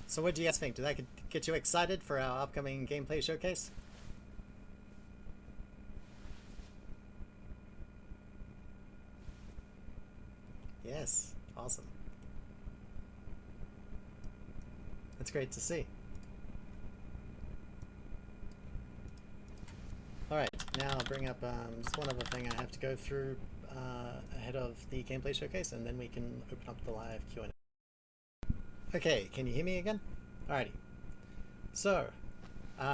So what do you guys think? Did that get you excited for our upcoming gameplay showcase? Yes, awesome. That's great to see. Alright, now I'll bring up just one other thing I have to go through ahead of the gameplay showcase, and then we can open up the live Q&A. Okay, can you hear me again? Alrighty. So,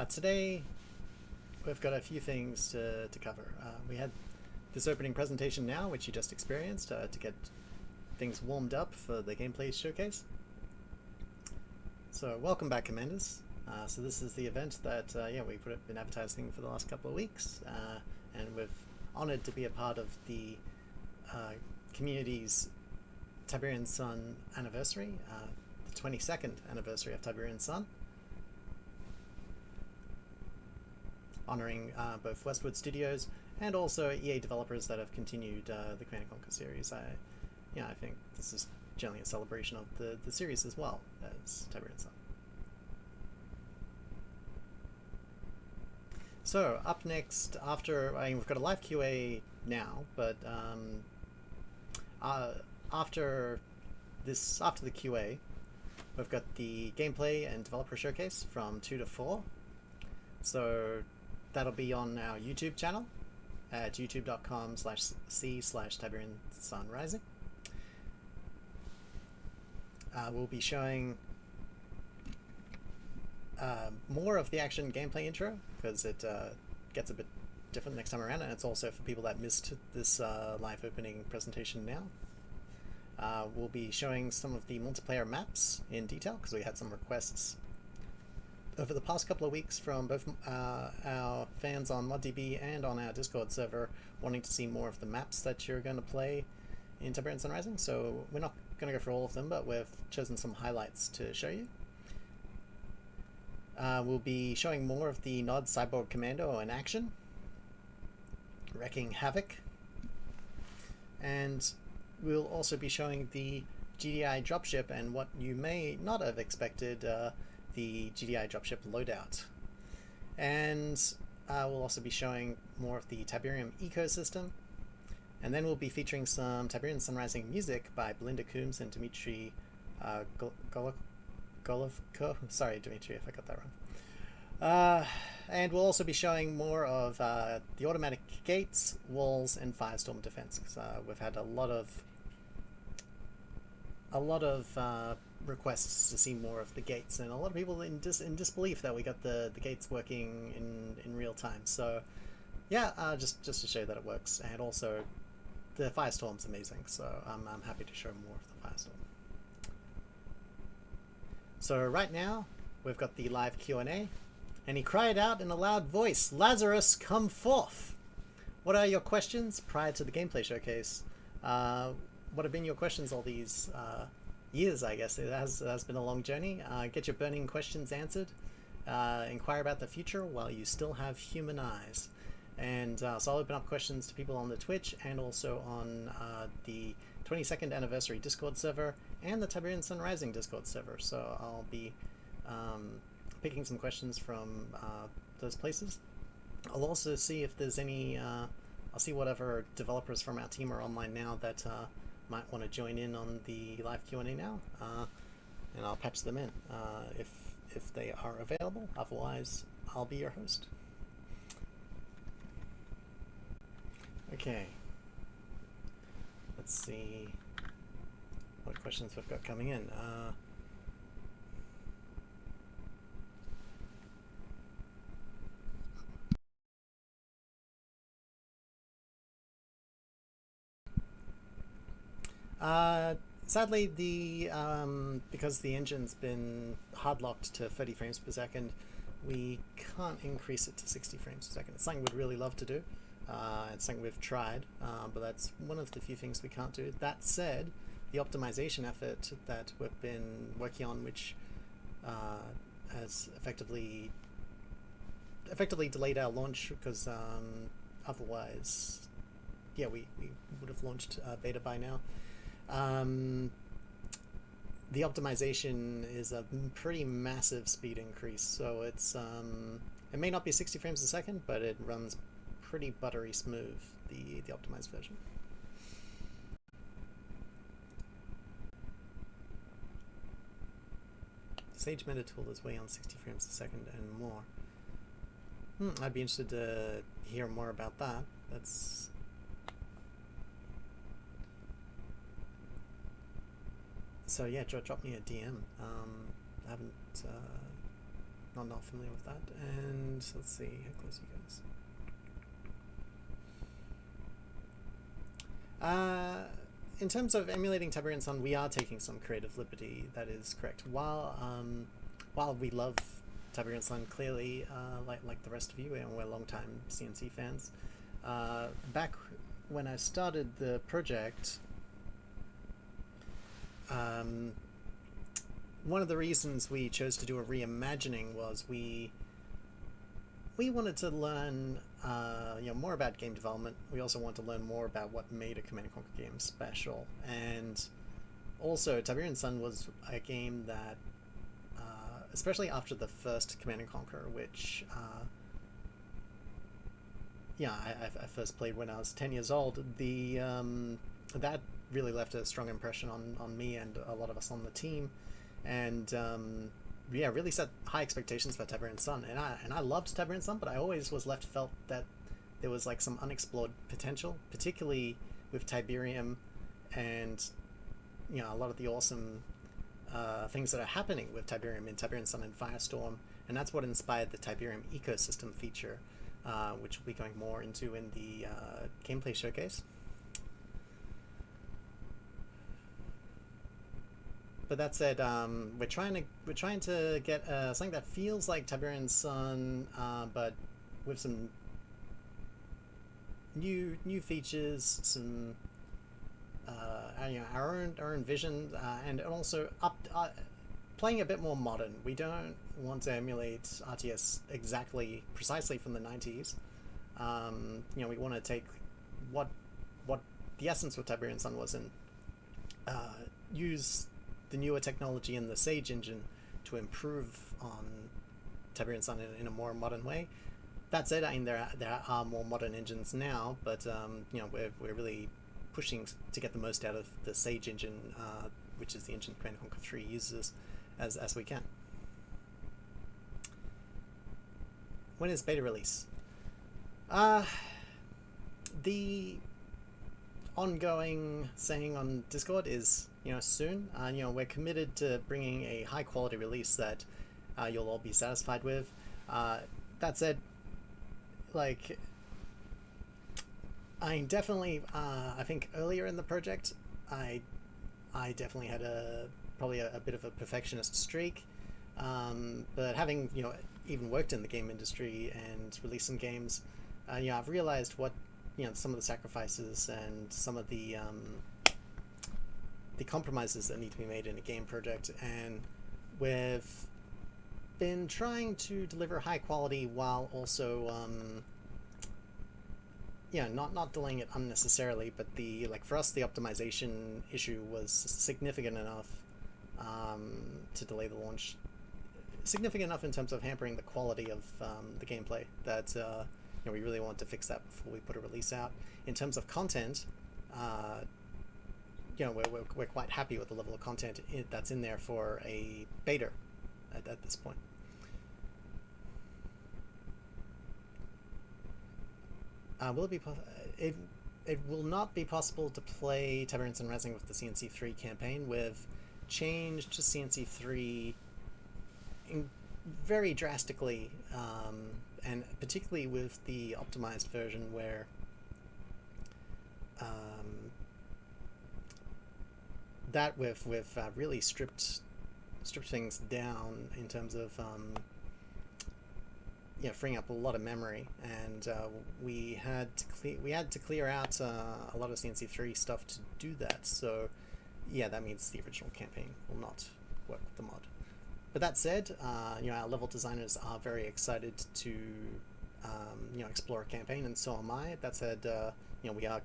today we've got a few things to cover. We had this opening presentation now, which you just experienced, to get things warmed up for the gameplay showcase. So, welcome back, Commanders. So this is the event that we've been advertising for the last couple of weeks, and we're honoured to be a part of the community's Tiberian Sun anniversary, the 22nd anniversary of Tiberian Sun, honouring both Westwood Studios and also EA developers that have continued the Command & Conquer series. I think this is generally a celebration of the series as well as Tiberian Sun. So up next, we've got a live QA now, but after the QA, we've got the gameplay and developer showcase from 2 to 4. So that'll be on our YouTube channel at youtube.com/c/Tiberian Sun Rising. We'll be showing more of the action gameplay intro, because it gets a bit different next time around, and it's also for people that missed this live opening presentation now. We'll be showing some of the multiplayer maps in detail, because we had some requests over the past couple of weeks from both our fans on ModDB and on our Discord server wanting to see more of the maps that you're going to play in Tiberian Sun Rising. So we're not going to go through all of them, but we've chosen some highlights to show you. We'll be showing more of the Nod Cyborg Commando in action, wreaking havoc, and we'll also be showing the GDI dropship and what you may not have expected, the GDI dropship loadout. And we'll also be showing more of the Tiberium ecosystem, and then we'll be featuring some Tiberian Sun Rising music by Belinda Coombs and Dmitry Golovko. Sorry, Dmitry, if I got that wrong. And we'll also be showing more of the automatic gates, walls, and firestorm defense. We've had a lot of requests to see more of the gates, and a lot of people in disbelief that we got the gates working in real time. So yeah, just to show that it works, and also the firestorm's amazing. So I'm happy to show more of the firestorm. So right now, we've got the live Q&A, and he cried out in a loud voice, "Lazarus, come forth!" What are your questions prior to the gameplay showcase? What have been your questions all these years, I guess? It has been a long journey. Get your burning questions answered. Inquire about the future while you still have human eyes. And so I'll open up questions to people on the Twitch and also on the 22nd anniversary Discord server and the Tiberian Sun Rising Discord server. So I'll be picking some questions from those places. I'll also see if there's any, I'll see whatever developers from our team are online now that might want to join in on the live Q&A now, and I'll patch them in if they are available. Otherwise, I'll be your host. Okay. Let's see what questions we've got coming in. Sadly, because the engine's been hard locked to 30 frames per second, we can't increase it to 60 frames per second. It's something we'd really love to do. It's something we've tried, but that's one of the few things we can't do. That said, the optimization effort that we've been working on, which has effectively delayed our launch, because otherwise, yeah, we would have launched beta by now. the optimization is a pretty massive speed increase, so it's it may not be 60 frames a second, but it runs pretty buttery smooth, the optimized version. Sage Meta Tool is way on 60 frames a second and more. I'd be interested to hear more about that. That's so yeah, drop me a DM. I haven't not familiar with that. And let's see how close you guys. In terms of emulating Tiberian Sun, we are taking some creative liberty. That is correct. While we love Tiberian Sun clearly, like the rest of you, and we're longtime CNC fans, back when I started the project, one of the reasons we chose to do a reimagining was we wanted to learn more about game development. We also wanted to learn more about what made a Command & Conquer game special, and also Tiberian Sun was a game that, especially after the first Command & Conquer, which I first played when I was 10 years old, that really left a strong impression on me and a lot of us on the team, and really set high expectations for Tiberian Sun, and I loved Tiberian Sun, but I always felt that there was like some unexplored potential, particularly with Tiberium, and a lot of the awesome things that are happening with Tiberium in Tiberian Sun and Firestorm, and that's what inspired the Tiberium ecosystem feature, which we'll be going more into in the gameplay showcase. But that said, we're trying to get something that feels like Tiberian Sun, but with some new features, some our own vision, and also playing a bit more modern. We don't want to emulate RTS precisely from the 90s. We want to take what the essence of Tiberian Sun was and use the newer technology in the Sage engine to improve on Tiberian Sun in a more modern way. That said, there are more modern engines now, but we're really pushing to get the most out of the Sage engine, which is the engine Command & Conquer 3 uses, as we can. When is beta release? The ongoing saying on Discord is soon. We're committed to bringing a high quality release that you'll all be satisfied with. That said, like, I definitely I think earlier in the project I definitely had probably a bit of a perfectionist streak, but having even worked in the game industry and released some games, I've realized what some of the sacrifices and some of the compromises that need to be made in a game project, and we've been trying to deliver high quality while also not delaying it unnecessarily. But for us, the optimization issue was significant enough to delay the launch, significant enough in terms of hampering the quality of the gameplay that we really want to fix that before we put a release out. In terms of content, we're quite happy with the level of content that's in there for a beta at this point. Will it be it will not be possible to play Tiberian Sun Rising with the CNC3 campaign. We've changed to CNC3 very drastically, and particularly with the optimized version, where that we've really stripped things down in terms of freeing up a lot of memory, and we had to clear out a lot of CNC3 stuff to do that. So yeah, that means the original campaign will not work with the mod. But that said, our level designers are very excited to explore a campaign, and so am I. That said, we are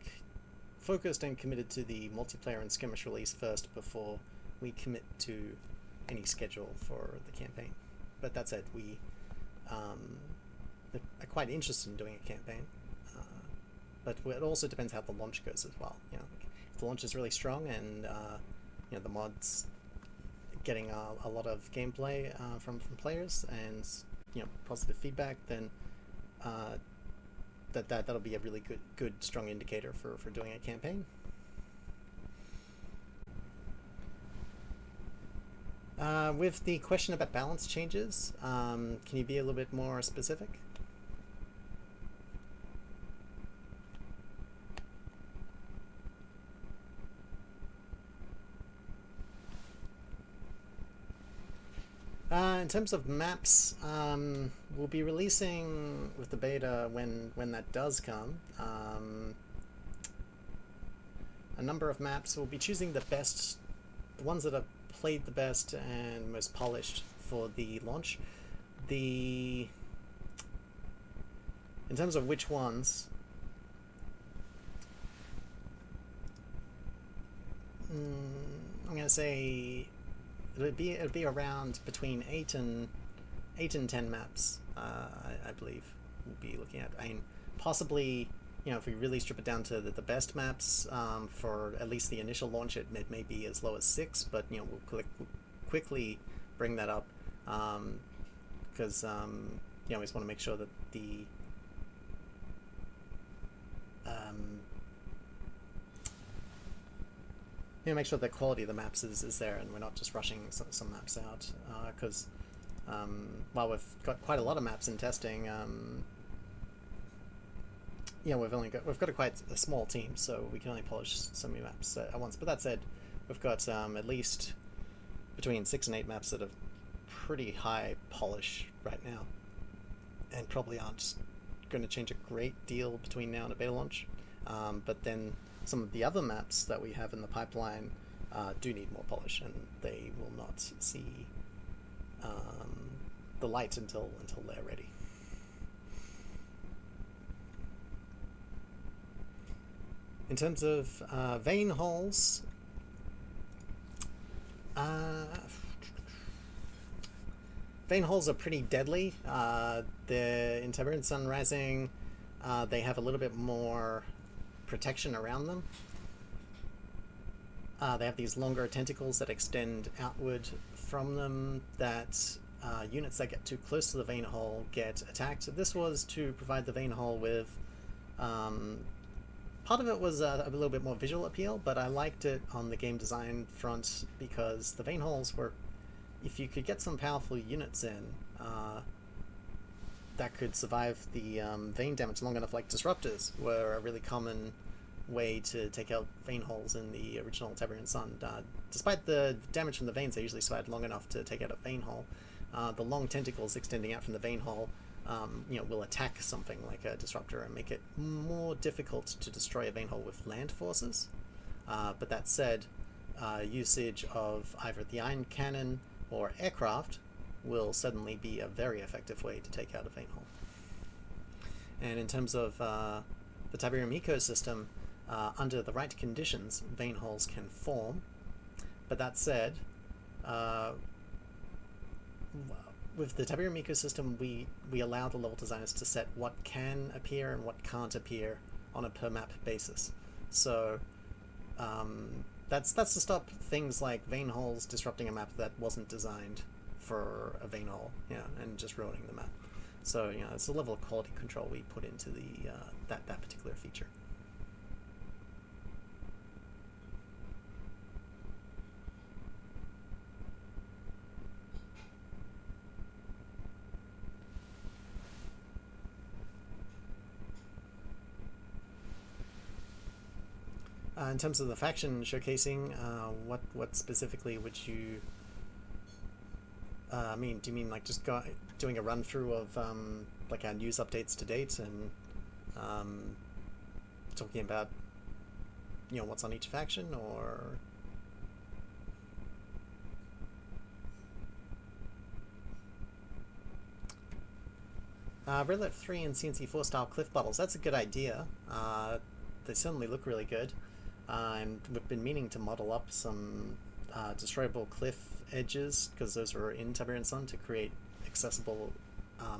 focused and committed to the multiplayer and skirmish release first before we commit to any schedule for the campaign. But that said, we are quite interested in doing a campaign. But it also depends how the launch goes as well. You know, if the launch is really strong and you know, the mod's getting a lot of gameplay from players and, you know, positive feedback, then that'll be a really good strong indicator for doing a campaign. With the question about balance changes, can you be a little bit more specific? In terms of maps, we'll be releasing with the beta when that does come. A number of maps. We'll be choosing the ones that have played the best and most polished for the launch. In terms of which ones, I'm gonna say it'll be around between 8 and 10 maps. I believe we'll be looking at. I mean, possibly, you know, if we really strip it down to the best maps, for at least the initial launch, it may be as low as 6, but, you know, we'll quickly bring that up, because you know, we just want to make sure that the you know, make sure the quality of the maps is there, and we're not just rushing some maps out, because while we've got quite a lot of maps in testing, yeah, we've got a quite a small team, so we can only polish so many maps at once. But that said, we've got at least between 6 and 8 maps that have pretty high polish right now, and probably aren't going to change a great deal between now and a beta launch. But then some of the other maps that we have in the pipeline do need more polish, and they will not see the light until they're ready. In terms of vein holes, vein holes are pretty deadly. In Tiberian Sun Rising, they have a little bit more protection around them. They have these longer tentacles that extend outward from them that units that get too close to the vein hole get attacked. This was to provide the vein hole with part of it was a little bit more visual appeal, but I liked it on the game design front because the vein holes were, if you could get some powerful units in that could survive the vein damage long enough, like disruptors were a really common way to take out vein holes in the original Tiberian Sun. Despite the damage from the veins, they usually survived long enough to take out a vein hole. The long tentacles extending out from the vein hole you know, will attack something like a disruptor and make it more difficult to destroy a vein hole with land forces. But that said, usage of either the iron cannon or aircraft will suddenly be a very effective way to take out a vein hole. And in terms of the Tiberium ecosystem, under the right conditions, vein holes can form. But that said, with the Tiberium ecosystem, we allow the level designers to set what can appear and what can't appear on a per map basis. So that's to stop things like vein holes disrupting a map that wasn't designed for a vein hole, yeah, and just ruining the map. So, you know, it's a level of quality control we put into the that particular feature. In terms of the faction showcasing, what specifically would you mean? Do you mean like just doing a run through of like our news updates to date and talking about, you know, what's on each faction, or Red Alert 3 and CNC4 style cliff bottles? That's a good idea. They certainly look really good. And we've been meaning to model up some destroyable cliff edges, because those were in Tiberian Sun, to create accessible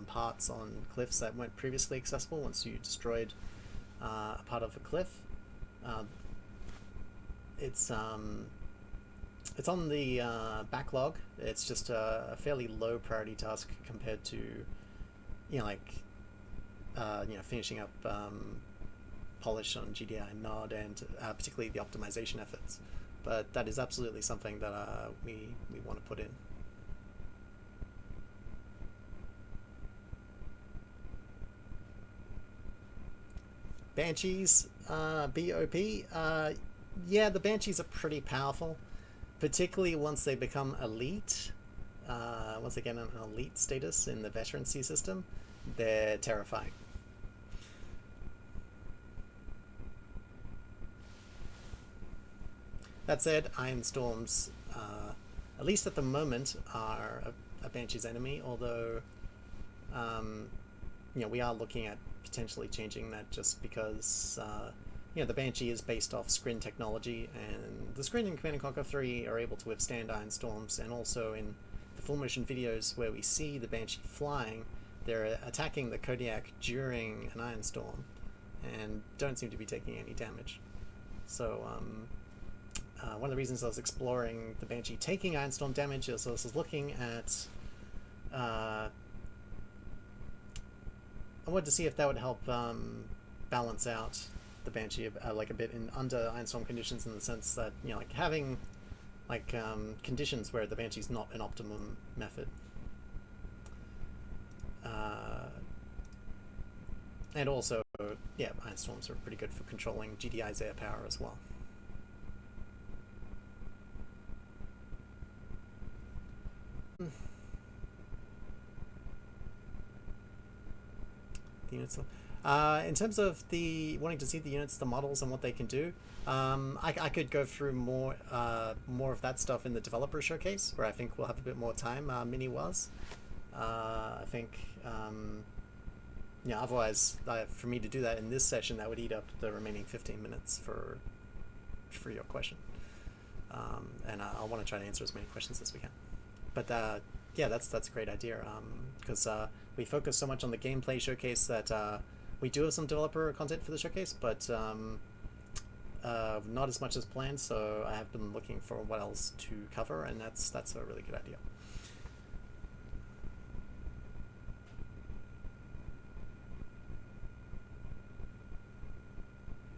parts on cliffs that weren't previously accessible once you destroyed a part of a cliff. It's on the backlog. It's just a fairly low priority task compared to, finishing up polish on GDI node and particularly the optimization efforts. But that is absolutely something that we want to put in. Banshees, BOP. Yeah, the Banshees are pretty powerful, particularly once they become elite. Once they get an elite status in the veterancy system, they're terrifying. That said, Iron Storms, at least at the moment, are a Banshee's enemy, although we are looking at potentially changing that, just because the Banshee is based off Scrin technology, and the Scrin in Command & Conquer 3 are able to withstand Iron Storms, and also in the full motion videos where we see the Banshee flying, they're attacking the Kodiak during an Iron Storm and don't seem to be taking any damage. So one of the reasons I was exploring the Banshee taking Iron Storm damage is I was looking at I wanted to see if that would help balance out the Banshee like a bit in under Iron Storm conditions, in the sense that having conditions where the Banshee's not an optimum method. And also, yeah, Iron Storms are pretty good for controlling GDI's air power as well. The units. In terms of the wanting to see the units, the models, and what they can do, I could go through more of that stuff in the developer showcase, where I think we'll have a bit more time. Mini was, I think, otherwise, for me to do that in this session, that would eat up the remaining 15 minutes for your question. And I want to try to answer as many questions as we can. But yeah, that's a great idea, because we focus so much on the gameplay showcase that we do have some developer content for the showcase, but not as much as planned. So I have been looking for what else to cover, and that's a really good idea.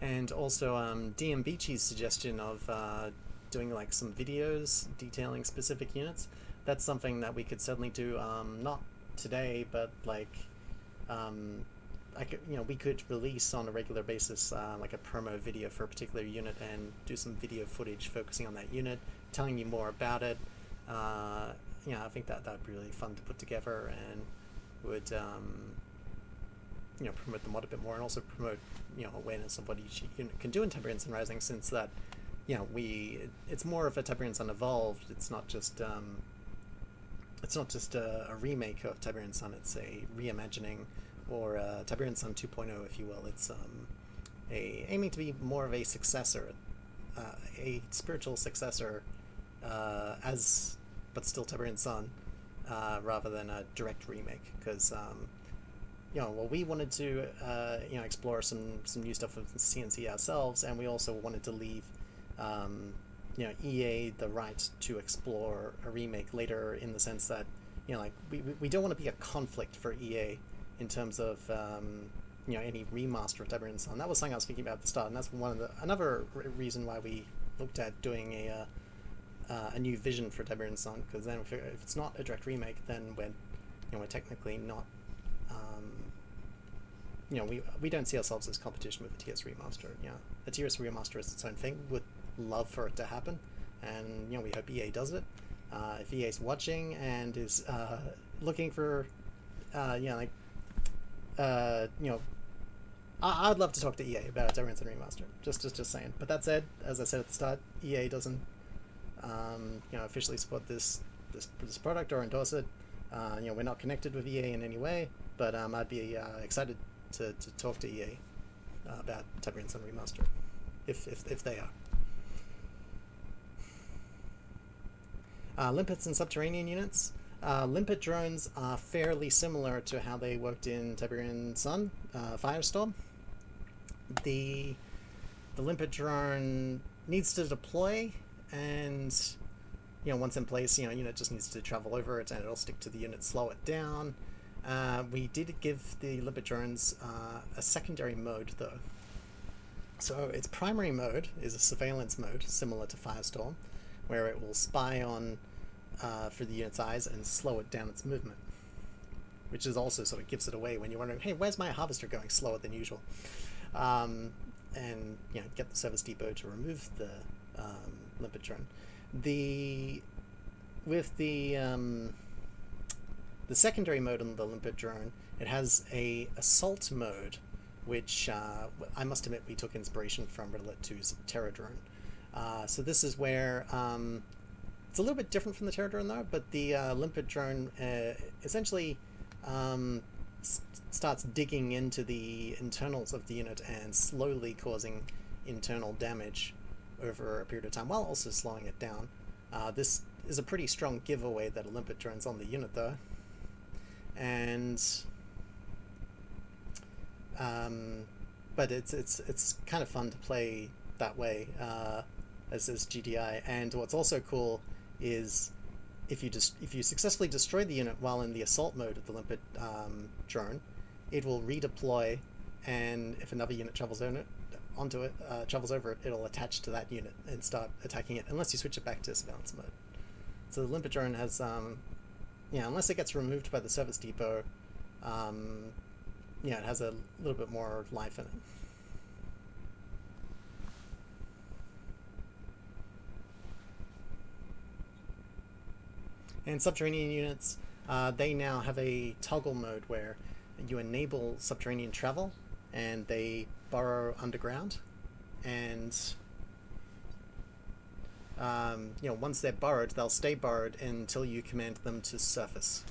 And also DM Beachy's suggestion of doing some videos detailing specific units. That's something that we could certainly do, not today, but we could release on a regular basis like a promo video for a particular unit, and do some video footage focusing on that unit, telling you more about it. I think that would be really fun to put together, and would promote the mod a bit more, and also promote awareness of what each unit can do in Tiberian Sun Rising, since that it's more of a Tiberian Sun evolved. It's not just a remake of Tiberian Sun. It's a reimagining, or Tiberian Sun 2.0, if you will. It's aiming to be more of a successor, a spiritual successor, but still Tiberian Sun, rather than a direct remake. Because we wanted to explore some new stuff with CNC ourselves, and we also wanted to leave EA the right to explore a remake later, in the sense that we don't want to be a conflict for EA in terms of any remaster of Tiberian Sun. That was something I was thinking about at the start, and that's another reason why we looked at doing a new vision for Tiberian Sun, because then if it's not a direct remake, then we're technically not we don't see ourselves as competition with the TS remaster. The TS remaster is its own thing. Would love for it to happen, and we hope EA does it. If EA's watching and is looking for I'd love to talk to EA about a Tiberian Sun remaster. Just saying. But that said, as I said at the start, EA doesn't officially support this product or endorse it. We're not connected with EA in any way, but I'd be excited to talk to EA about Tiberian Sun remaster, if they are. Limpets and subterranean units. Limpet drones are fairly similar to how they worked in Tiberian Sun, Firestorm. The limpet drone needs to deploy, and once in place, unit just needs to travel over it, and it'll stick to the unit, slow it down. We did give the limpet drones a secondary mode though. So its primary mode is a surveillance mode, similar to Firestorm, where it will spy on for the unit's eyes and slow it down its movement, which is also sort of gives it away when you're wondering, hey, where's my harvester going slower than usual? And get the service depot to remove the limpet drone. With the secondary mode on the limpet drone, it has a assault mode, which I must admit we took inspiration from Red 2's Terror drone. So this is where it's a little bit different from the Terror drone though, but the limpet drone essentially starts digging into the internals of the unit and slowly causing internal damage over a period of time while also slowing it down. This is a pretty strong giveaway that a limpet drone's on the unit though, and but it's kind of fun to play that way as GDI. And what's also cool is if you successfully destroy the unit while in the assault mode of the limpet drone, it will redeploy, and if another unit travels over it, it'll attach to that unit and start attacking it, unless you switch it back to surveillance mode. So the limpet drone has, unless it gets removed by the service depot, it has a little bit more life in it. And subterranean units, they now have a toggle mode where you enable subterranean travel, and they burrow underground, and once they're burrowed, they'll stay burrowed until you command them to surface.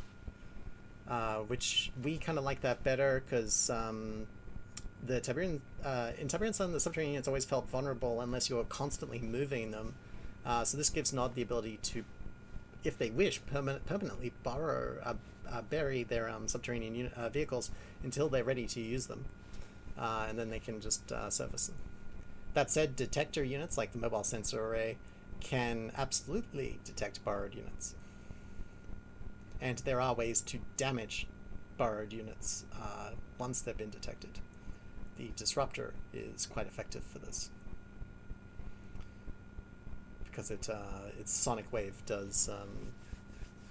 Which we kind of like that better, because in Tiberian Sun, the subterranean units always felt vulnerable unless you were constantly moving them. So this gives Nod the ability to, if they wish, permanently bury their subterranean vehicles until they're ready to use them, and then they can just surface them. That said, detector units like the mobile sensor array can absolutely detect burrowed units, and there are ways to damage burrowed units once they've been detected. The disruptor is quite effective for this, because its sonic wave does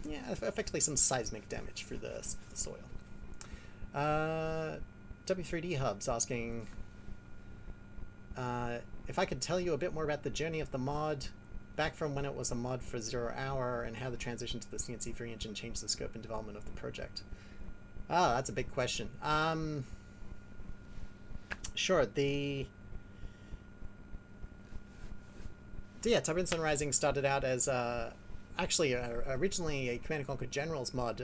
effectively some seismic damage through the soil. W3D Hub's asking if I could tell you a bit more about the journey of the mod back from when it was a mod for 0 Hour, and how the transition to the CNC3 engine changed the scope and development of the project. That's a big question. Sure. Tiberian Sun Rising started out as actually originally a Command & Conquer Generals mod,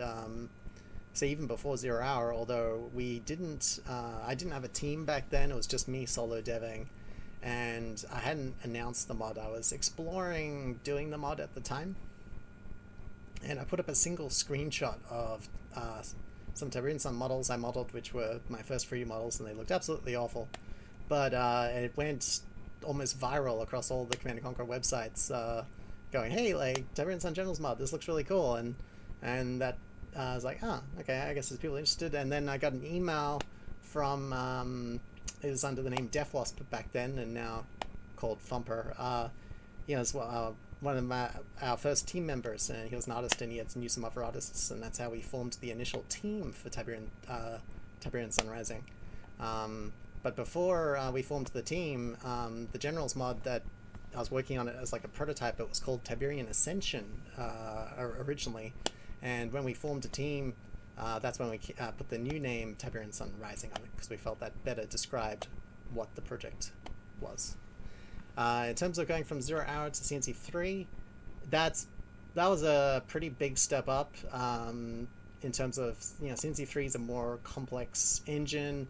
say even before 0 Hour, although we didn't, I didn't have a team back then. It was just me solo deving, and I hadn't announced the mod. I was exploring doing the mod at the time, and I put up a single screenshot of some Tiberian Sun models I modeled, which were my first 3D models, and they looked absolutely awful, but it went almost viral across all the Command & Conquer websites, going, hey, like, Tiberian Sun Generals mod, this looks really cool, and that I was like, okay, I guess there's people interested. And then I got an email from it was under the name Death Wasp back then, and now called Thumper. It's one of our first team members, and he was an artist, and he knew some other artists, and that's how we formed the initial team for Tiberian Sun Rising. But before we formed the team, the Generals mod that I was working on it as like a prototype, it was called Tiberian Ascension originally, and when we formed a team, that's when we put the new name Tiberian Sun Rising on it, because we felt that better described what the project was. In terms of going from 0 Hour to CNC3, that was a pretty big step up. In terms of, CNC3 is a more complex engine,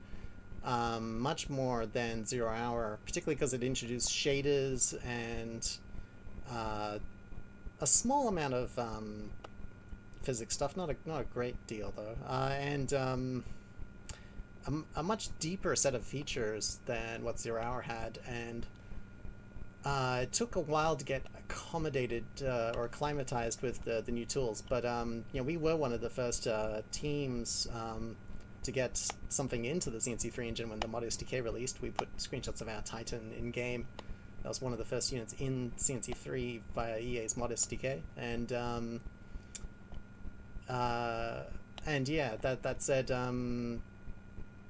much more than 0 Hour, particularly because it introduced shaders and a small amount of physics stuff, not a great deal though, and a much deeper set of features than what Zero Hour had, and it took a while to get accommodated or acclimatized with the new tools, but you know, we were one of the first teams to get something into the CNC3 engine when the Mod SDK released. We put screenshots of our Titan in game. That was one of the first units in CNC3 via EA's Mod SDK, and yeah, that said,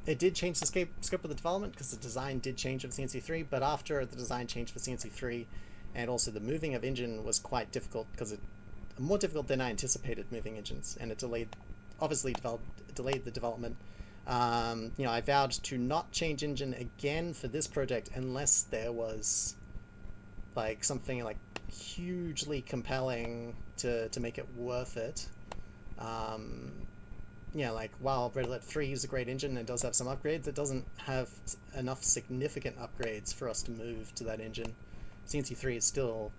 it did change the scope of the development because the design did change of CNC3, but after the design changed for CNC3 and also the moving of engine was quite difficult because it more difficult than I anticipated moving engines, and it delayed the development. You know, I vowed to not change engine again for this project unless there was like something like hugely compelling to make it worth it. Yeah, like while Red Alert 3 is a great engine and does have some upgrades, it doesn't have enough significant upgrades for us to move to that engine. CNC3 is still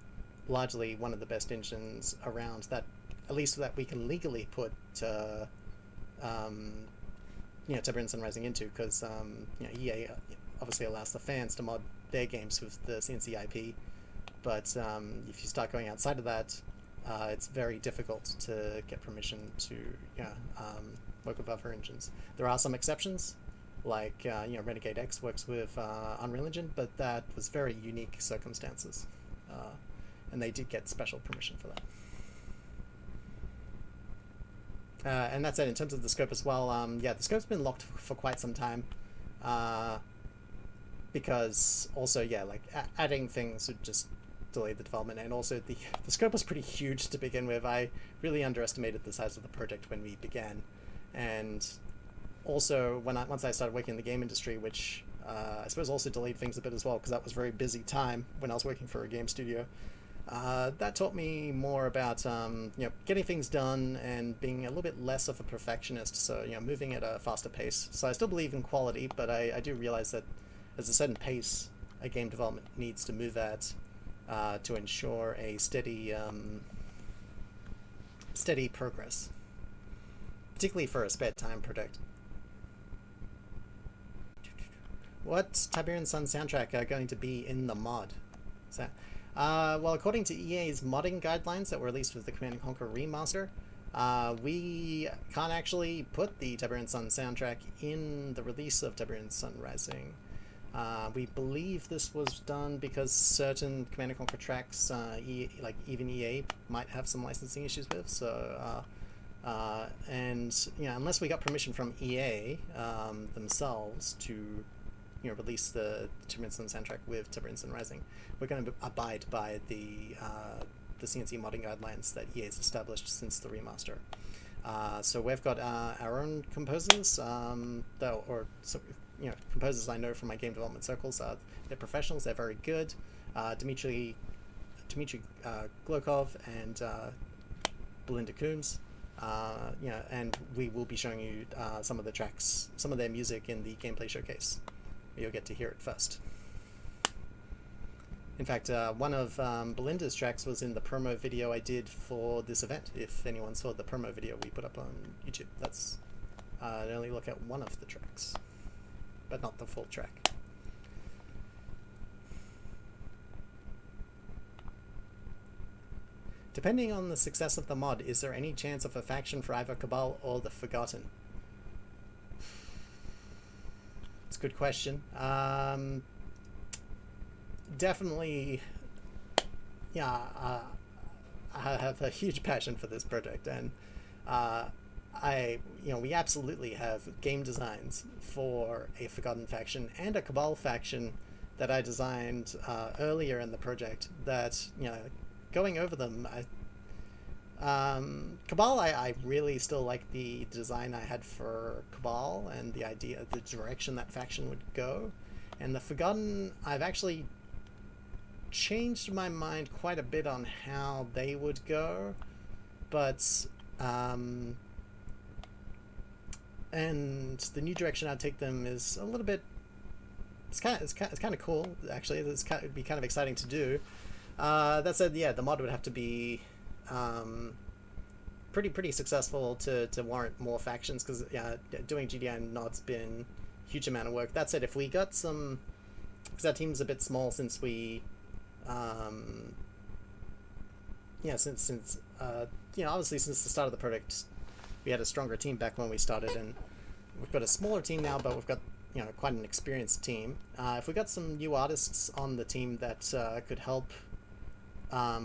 largely one of the best engines around, that at least that we can legally put you know, Tiberian Sun Rising into, because you know, EA obviously allows the fans to mod their games with the CNC IP, but if you start going outside of that, it's very difficult to get permission to work with other engines. There are some exceptions, like you know, Renegade X works with Unreal Engine, but that was very unique circumstances, and they did get special permission for that. And that said, in terms of the scope as well, yeah, the scope's been locked for quite some time, because also, yeah, like adding things would just delay the development, and also the scope was pretty huge to begin with. I really underestimated the size of the project when we began, and also once I started working in the game industry, which I suppose also delayed things a bit as well, because that was a very busy time when I was working for a game studio. That taught me more about you know, getting things done and being a little bit less of a perfectionist, so you know, moving at a faster pace. So I still believe in quality, but I do realize that there's a certain pace a game development needs to move at to ensure a steady progress, particularly for a spare time project. What's Tiberian Sun soundtrack going to be in the mod? So, well, according to EA's modding guidelines that were released with the Command & Conquer Remaster, we can't actually put the Tiberian Sun soundtrack in the release of Tiberian Sun Rising. We believe this was done because certain Command & Conquer tracks, like even EA, might have some licensing issues with. So, and you know, unless we got permission from EA themselves to, you know, release the Tiberian Sun soundtrack with Tiberian Sun Rising, we're going to abide by the CNC modding guidelines that EA has established since the remaster. So we've got our own composers, you know, composers I know from my game development circles. They're professionals. They're very good. Dmitry Glokov and Belinda Coombs. You know, and we will be showing you some of the tracks, some of their music in the gameplay showcase. You'll get to hear it first. In fact, one of Belinda's tracks was in the promo video I did for this event. If anyone saw the promo video we put up on YouTube, that's only look at one of the tracks, but not the full track. Depending on the success of the mod, is there any chance of a faction for either Cabal or the Forgotten? It's a good question. Definitely, yeah, I have a huge passion for this project, and you know, we absolutely have game designs for a Forgotten faction and a Cabal faction that I designed earlier in the project that, you know, going over them, Cabal, I really still like the design I had for Cabal and the idea, the direction that faction would go. And the Forgotten, I've actually changed my mind quite a bit on how they would go, but and the new direction I'd take them is a little bit, it's kind of cool actually. It'd be kind of exciting to do. That said, yeah, the mod would have to be pretty successful to warrant more factions, because doing GDI and Nod's been a huge amount of work. That said, if we got some, because our team's a bit small since we since obviously since the start of the project we had a stronger team back when we started, and we've got a smaller team now, but we've got quite an experienced team. If we got some new artists on the team that could help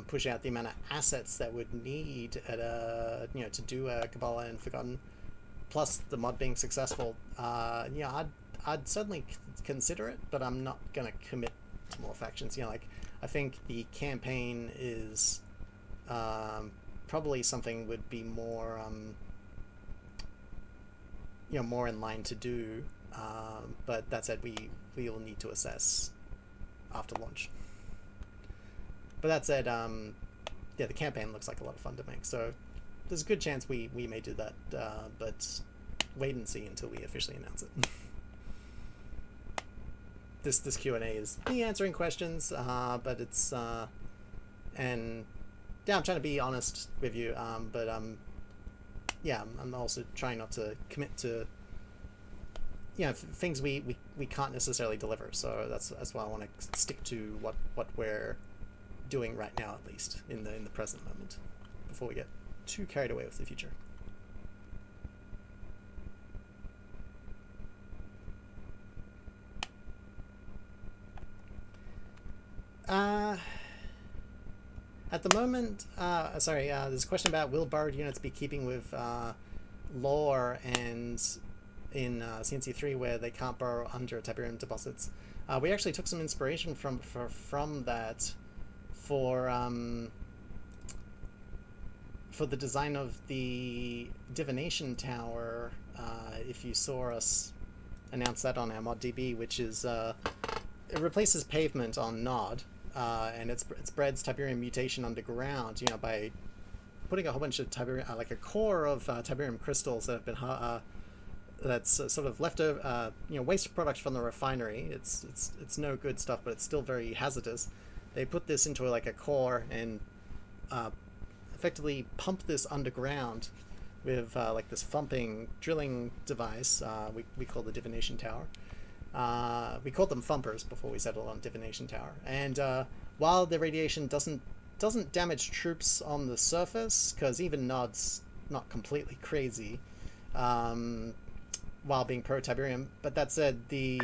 push out the amount of assets that would need at to do a Kabbalah and Forgotten, plus the mod being successful, I'd certainly consider it, but I'm not gonna commit to more factions. I think the campaign is probably something would be more more in line to do, but that said, we will need to assess after launch. But that said, the campaign looks like a lot of fun to make, so there's a good chance we may do that, but wait and see until we officially announce it. This Q&A is me answering questions, but it's and yeah, I'm trying to be honest with you, but I'm also trying not to commit to things we can't necessarily deliver. So that's why I want to stick to what we're doing right now, at least in the present moment, before we get too carried away with the future. At the moment, there's a question about, will borrowed units be keeping with lore and in CNC3 where they can't borrow under Tiberian deposits. We actually took some inspiration from that for the design of the divination tower. If you saw us announce that on our ModDB, which is it replaces pavement on Nod. And it spreads Tiberium mutation underground, by putting a whole bunch of Tiberium, like a core of Tiberium crystals that have been that's sort of leftover, waste product from the refinery. It's no good stuff, but it's still very hazardous. They put this into like a core and effectively pump this underground with like this thumping drilling device. We call the divination tower. We called them thumpers before we settled on divination tower, and while the radiation doesn't damage troops on the surface, because even Nod's not completely crazy while being pro-Tiberium, but that said, the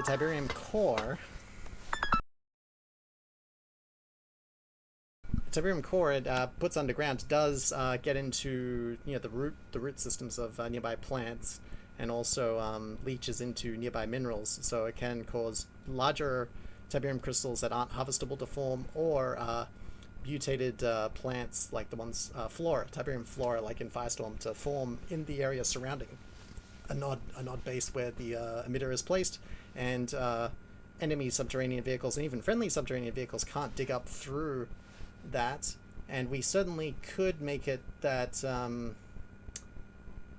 Tiberium core it puts underground does get into the root systems of nearby plants, and also leaches into nearby minerals, so it can cause larger Tiberium crystals that aren't harvestable to form, or mutated plants like the ones Tiberium flora, like in Firestorm, to form in the area surrounding a nod base where the emitter is placed, and enemy subterranean vehicles and even friendly subterranean vehicles can't dig up through that. And we certainly could make it that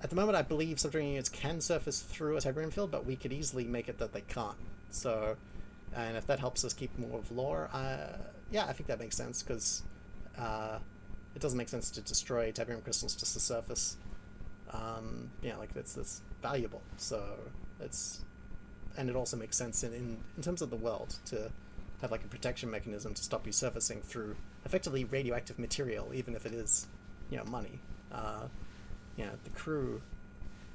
at the moment, I believe subterranean units can surface through a Tiberium field, but we could easily make it that they can't. So, and if that helps us keep more of lore, yeah, I think that makes sense, because it doesn't make sense to destroy Tiberium crystals just to surface. Like that's valuable. So and it also makes sense in terms of the world to have like a protection mechanism to stop you surfacing through effectively radioactive material, even if it is, money. The crew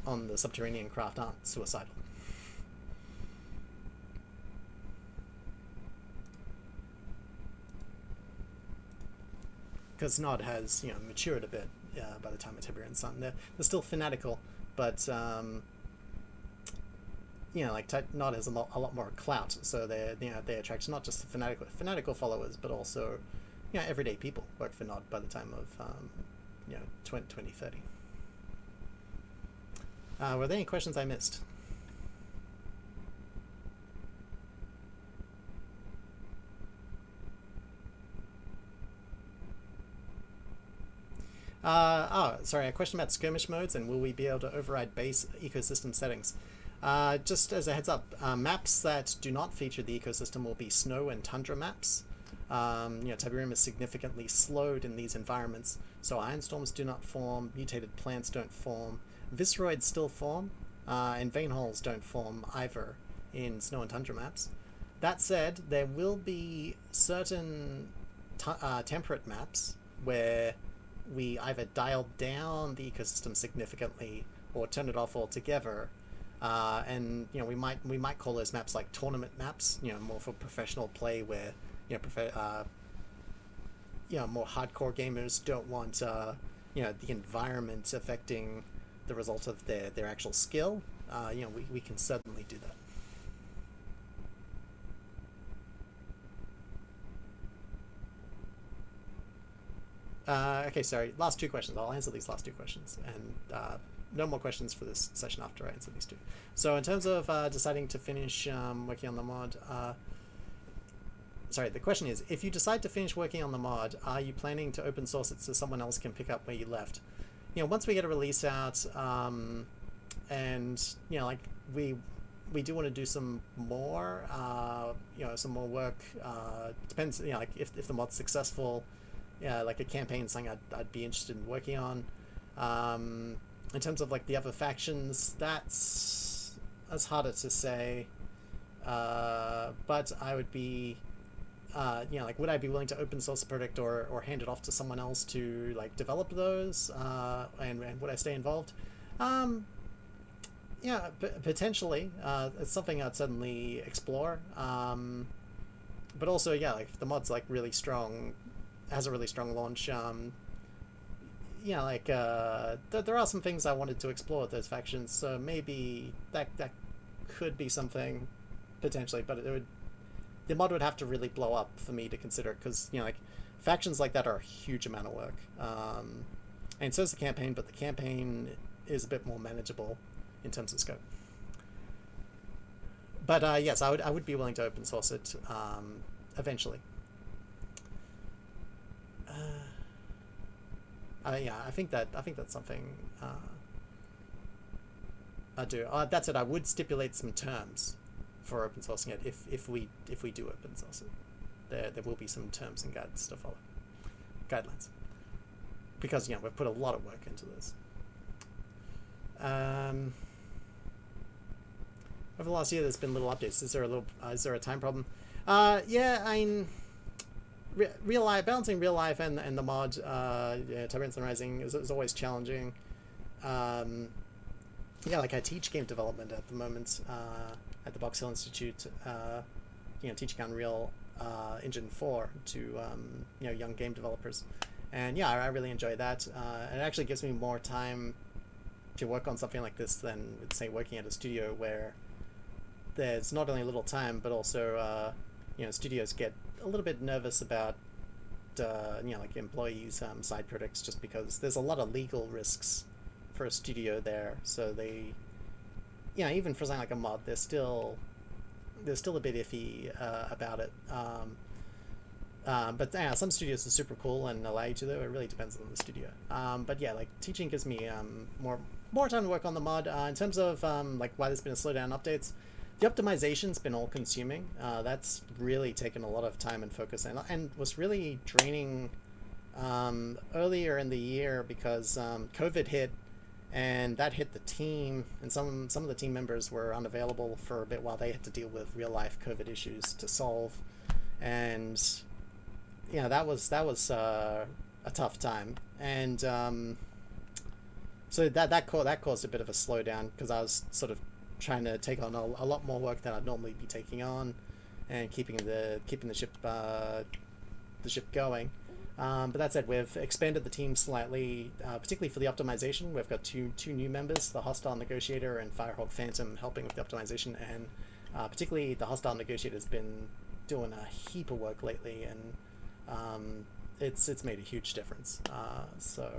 on the subterranean craft aren't suicidal. Because Nod has, matured a bit by the time of Tiberian Sun. They're still fanatical, but Nod has a lot more clout, so they attract not just the fanatical followers, but also everyday people work for Nod by the time of 2030. Were there any questions I missed? Sorry, a question about skirmish modes, and will we be able to override base ecosystem settings? Just as a heads up, maps that do not feature the ecosystem will be snow and tundra maps. Tiberium is significantly slowed in these environments, so iron storms do not form, mutated plants don't form, visceroids still form, and vein holes don't form either in snow and tundra maps. That said, there will be certain temperate maps where we either dial down the ecosystem significantly or turn it off altogether. And we might call those maps like tournament maps, more for professional play, where more hardcore gamers don't want the environment affecting the result of their actual skill. We can certainly do that. Okay, sorry. Last two questions. I'll answer these last two questions, and no more questions for this session after I answer these two. So in terms of deciding to finish working on the mod, sorry, the question is, if you decide to finish working on the mod, are you planning to open source it so someone else can pick up where you left? Once we get a release out, and we do want to do some more, some more work. Depends, if the mod's successful. Like a campaign, something I'd be interested in working on. In terms of the other factions, that's harder to say. But I would be, would I be willing to open source a project or hand it off to someone else to develop those? And would I stay involved? Potentially. It's something I'd certainly explore. But also, if the mod's really strong, has a really strong launch, there are some things I wanted to explore with those factions, so maybe that could be something potentially, but the mod would have to really blow up for me to consider it, because factions like that are a huge amount of work, and so is the campaign, but the campaign is a bit more manageable in terms of scope. But yes, I would be willing to open source it eventually. I think that's something I do. That's it. I would stipulate some terms for open sourcing it if we do open source it. There will be some terms and guides to follow, guidelines, because we've put a lot of work into this. Over the last year, there's been little updates. Is there a time problem? Yeah, balancing real life and the mod, Tiberian Sun Rising is always challenging. I teach game development at the moment at the Box Hill Institute. Teaching Unreal Engine 4 to young game developers, and I really enjoy that. It actually gives me more time to work on something like this than, say, working at a studio where there's not only a little time, but also studios get a little bit nervous about employees' side projects, just because there's a lot of legal risks for a studio there. So they, even for something like a mod, they're still a bit iffy about it. But some studios are super cool and allow you to, though. It really depends on the studio. But teaching gives me more time to work on the mod. In terms of why there's been a slowdown in updates, the optimization's been all-consuming. That's really taken a lot of time and focus, and was really draining earlier in the year, because COVID hit, and that hit the team, and some of the team members were unavailable for a bit while they had to deal with real-life COVID issues to solve, and that was a tough time, and so that caused a bit of a slowdown, because I was sort of trying to take on a lot more work than I'd normally be taking on, and keeping the ship going. But that said, we've expanded the team slightly, particularly for the optimization. We've got two new members, the Hostile Negotiator and Firehawk Phantom, helping with the optimization, and particularly the Hostile Negotiator has been doing a heap of work lately, and it's made a huge difference. So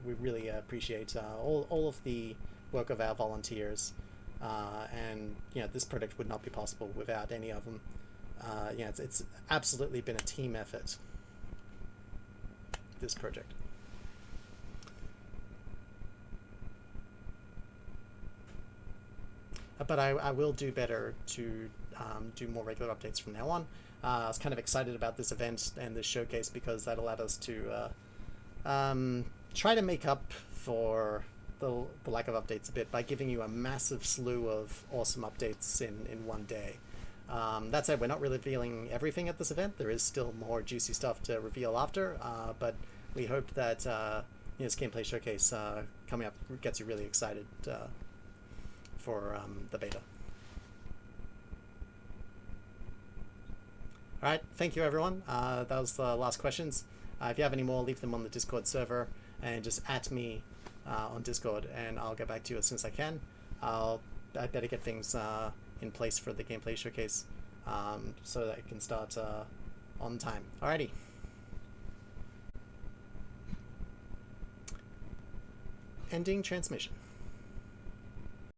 we really appreciate all of the work of our volunteers. And this project would not be possible without any of them. It's absolutely been a team effort, this project. but I will do better to do more regular updates from now on. I was kind of excited about this event and this showcase because that allowed us to try to make up for the lack of updates a bit by giving you a massive slew of awesome updates in one day. That said, we're not really revealing everything at this event. There is still more juicy stuff to reveal after, but we hope that this gameplay showcase coming up gets you really excited for the beta. Alright, thank you everyone. That was the last questions. If you have any more, leave them on the Discord server and just @ me on Discord and I'll get back to you as soon as I can. I better get things in place for the gameplay showcase so that it can start on time. Alrighty. Ending transmission.